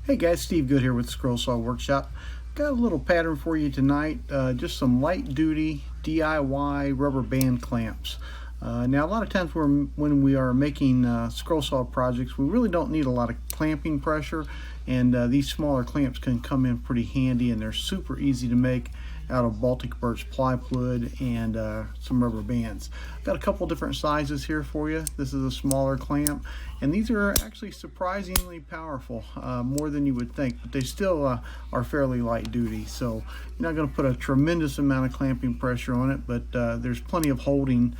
Hey guys, Steve Good here with Scroll Saw Workshop. Got a little pattern for you tonight, just some light duty DIY rubber band clamps. Now a lot of times when we are making scroll saw projects, we really don't need a lot of clamping pressure, and these smaller clamps can come in pretty handy, and they're super easy to make out of Baltic birch plywood and some rubber bands. I've got a couple different sizes here for you. This is a smaller clamp, and these are actually surprisingly powerful, more than you would think, but they still are fairly light duty, so you're not going to put a tremendous amount of clamping pressure on it, but there's plenty of holding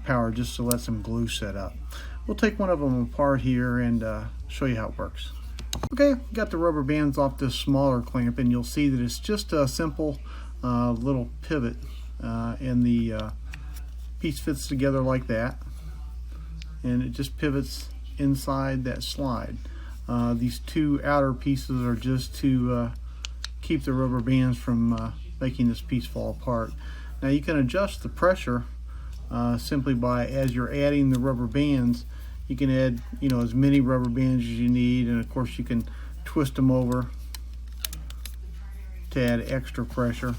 power just to let some glue set up. We'll take one of them apart here and show you how it works. Okay, got the rubber bands off this smaller clamp, and you'll see that it's just a simple little pivot, and the piece fits together like that, and it just pivots inside that slide. These two outer pieces are just to keep the rubber bands from making this piece fall apart. Now you can adjust the pressure simply by, as you're adding the rubber bands, you can add as many rubber bands as you need, and of course you can twist them over to add extra pressure.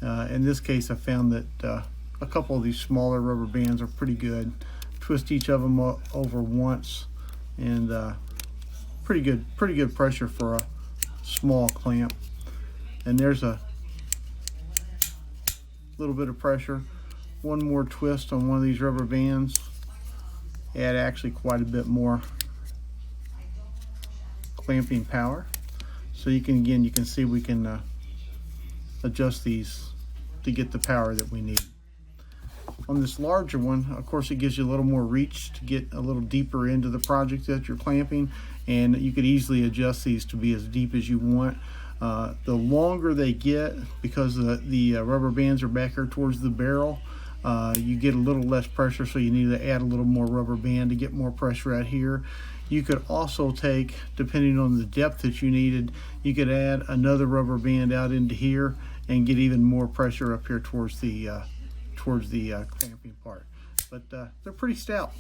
In this case, I found that a couple of these smaller rubber bands are pretty good. Twist each of them over once, and pretty good pressure for a small clamp. And there's a little bit of pressure. One more twist on one of these rubber bands, add actually quite a bit more clamping power. So you can see we can adjust these to get the power that we need. On this larger one, of course, it gives you a little more reach to get a little deeper into the project that you're clamping, and you could easily adjust these to be as deep as you want. The longer they get, because the rubber bands are back here towards the barrel, you get a little less pressure, so you need to add a little more rubber band to get more pressure out here. You could also take, depending on the depth that you needed, you could add another rubber band out into here and get even more pressure up here towards the clamping part. But they're pretty stout.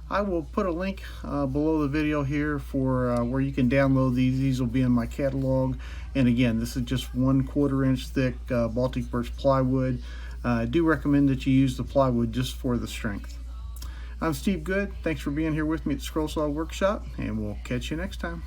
I will put a link below the video here for where you can download these. These will be in my catalog. And again, this is just 1/4 inch thick Baltic birch plywood. I do recommend that you use the plywood just for the strength. I'm Steve Good. Thanks for being here with me at Scroll Saw Workshop, and we'll catch you next time.